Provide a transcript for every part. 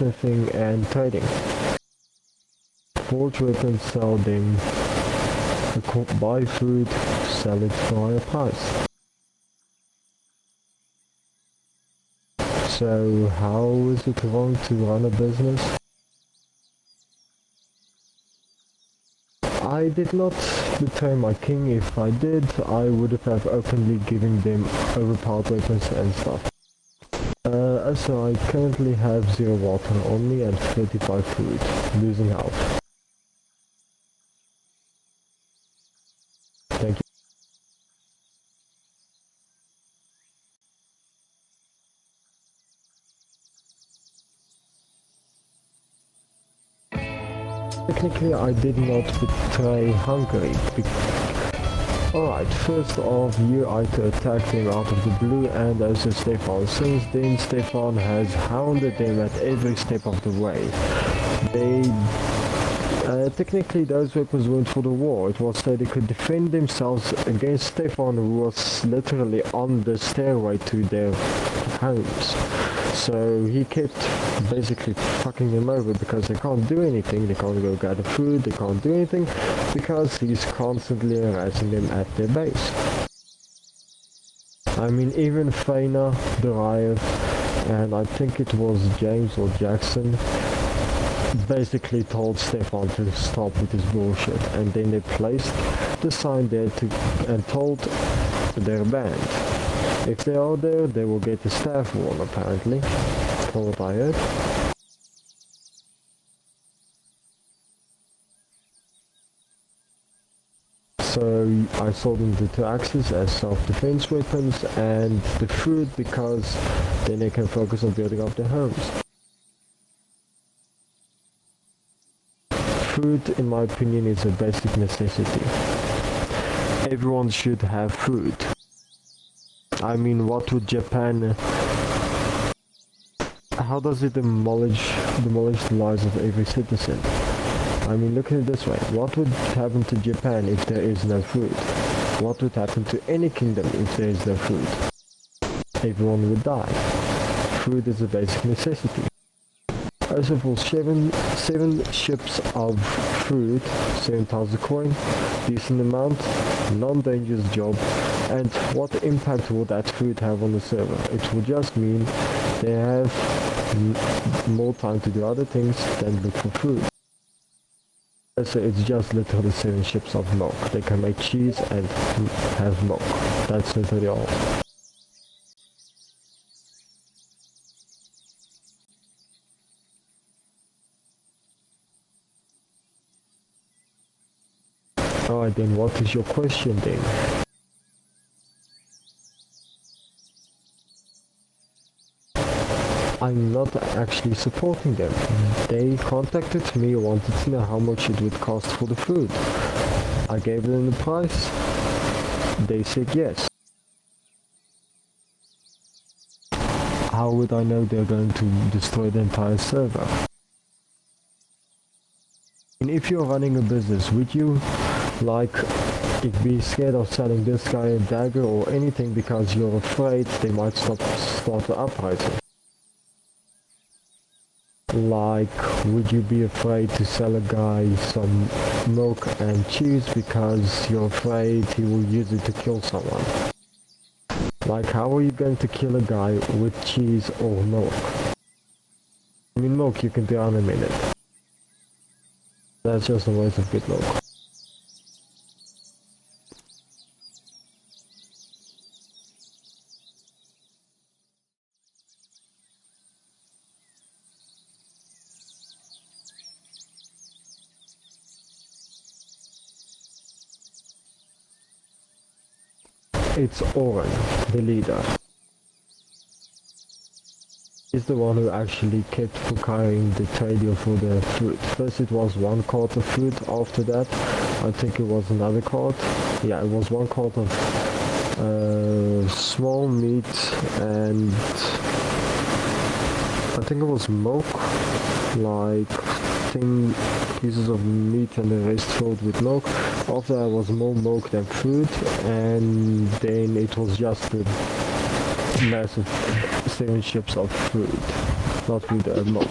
blacksmithing and trading. Forge weapons, sell them, buy food, sell it for a higher price. So how is it wrong to run a business? I did not betray my king. If I did, I would have openly given them overpowered weapons and stuff. Also, I currently have 0 water on me and 35 food, losing health. Thank you. Technically, I did not betray Hungary. Alright, first off, you either attacked him out of the blue and also Stefan. Since then, Stefan has hounded them at every step of the way. Technically, those weapons weren't for the war. It was so they could defend themselves against Stefan, who was literally on the stairway to their homes. So he kept basically fucking them over because they can't do anything, they can't go gather food, they can't do anything because he's constantly harassing them at their base. I mean, even Faina, Darius, and I think it was James or Jackson, basically told Stefan to stop with his bullshit, and then they placed the sign there and told their band. If they are there, they will get the staff wall, apparently, from what I heard. So I sold them the 2 axes as self-defense weapons and the food because then they can focus on building up their homes. Food, in my opinion, is a basic necessity. Everyone should have food. I mean, what would Japan... How does it demolish the lives of every citizen? I mean, look at it this way. What would happen to Japan if there is no food? What would happen to any kingdom if there is no food? Everyone would die. Food is a basic necessity. Also for 7 ships of food, 7,000 coin, decent amount, non-dangerous job, and what impact will that food have on the server? It will just mean they have more time to do other things than look for food. So it's just literally 7 ships of milk. They can make cheese and have milk. That's literally all. Alright, then what is your question then? I'm not actually supporting them. They contacted me, wanted to know how much it would cost for the food. I gave them the price. They said yes. How would I know they're going to destroy the entire server? And if you're running a business, would you be scared of selling this guy a dagger or anything because you're afraid they might start the uprising? Would you be afraid to sell a guy some milk and cheese because you're afraid he will use it to kill someone? How are you going to kill a guy with cheese or milk? I mean, milk you can do in a minute. That's just a waste of good milk. It's Oren, the leader. He's the one who actually kept carrying the trade deal for the food. First it was 1 cart of food, after that I think it was another cart. Yeah, it was 1 cart of small meat and I think it was milk, 10 pieces of meat and the rest filled with milk. After that was more milk than food, and then it was just a massive 7 ships of food. not with a lock.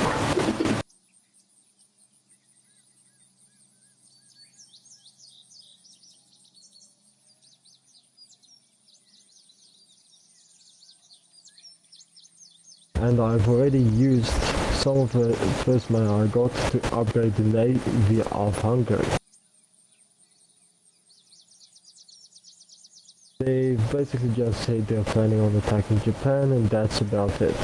And I've already used some of the first money I got to upgrade the Navy of Hungary. They basically just said they're planning on attacking Japan, and that's about it.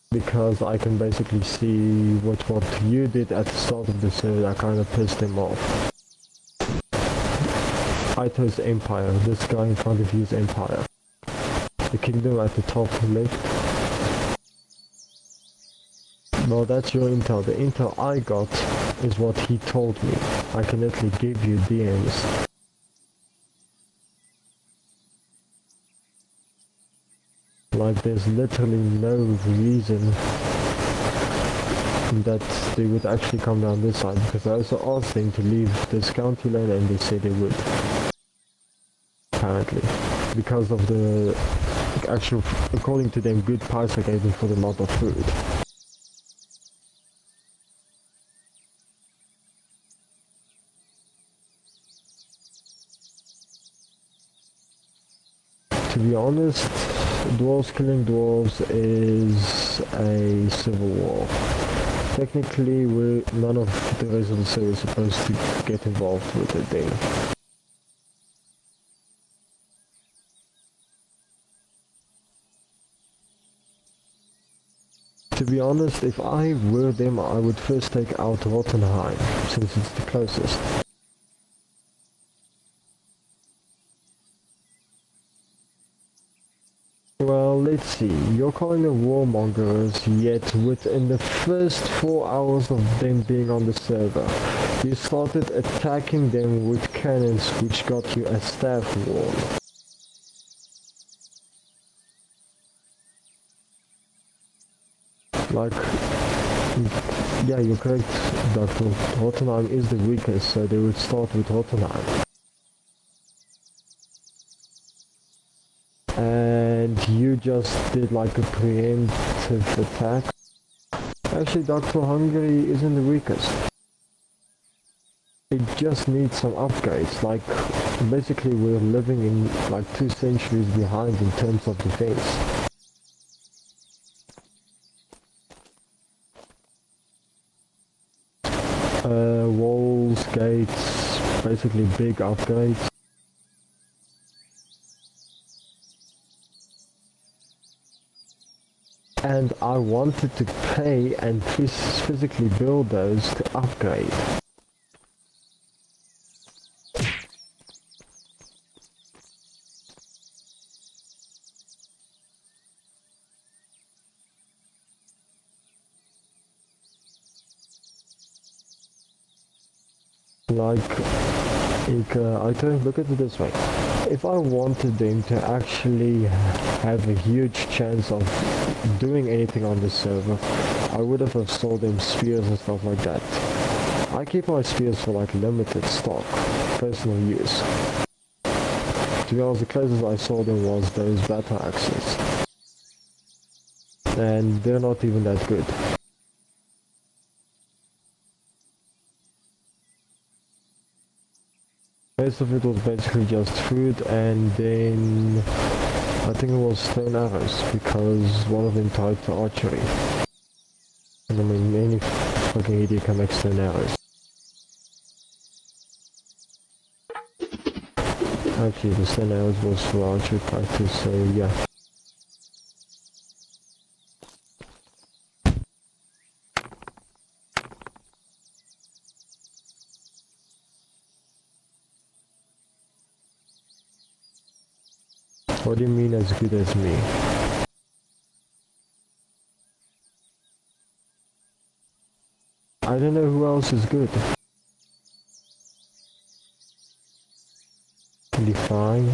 Because I can basically see what you did at the start of the server that kind of pissed them off. Ito's Empire, this guy in front of you is Empire. The kingdom at the top left. Well, that's your intel. The intel I got is what he told me. I can literally give you DMs. Like, there's literally no reason that they would actually come down this side, because I also asked them to leave this county lane and they said they would. Apparently. Because of the actual, according to them, good price I gave them for the lot of food. To be honest, dwarves killing dwarves is a civil war. Technically, none of the rest of the server is supposed to get involved with it then. To be honest, if I were them, I would first take out Rottenheim, since it's the closest. Well, let's see, you're calling them warmongers, yet within the first 4 hours of them being on the server, you started attacking them with cannons, which got you a staff wall. Like, yeah, you're correct, Dr. Rottenheim is the weakest, so they would start with Rottenheim. And you just did like a preemptive attack. Actually, Dr. Hungary isn't the weakest. It just needs some upgrades. Like, basically we're living in like 2 centuries behind in terms of defense. Walls, gates, basically big upgrades. And I wanted to pay and physically build those to upgrade. Like, I don't look at it this way. If I wanted them to actually have a huge chance of doing anything on this server, I would have sold them spears and stuff like that. I keep my spears for like limited stock, personal use. To be honest, the closest I saw them was those battle axes. And they're not even that good. Most of it was basically just food, and then I think it was stone arrows, because one of them tied to archery. And I mean, any fucking idiot can make stone arrows. Actually, the stone arrows was for archery practice, so yeah. What do you mean as good as me? I don't know who else is good. Define.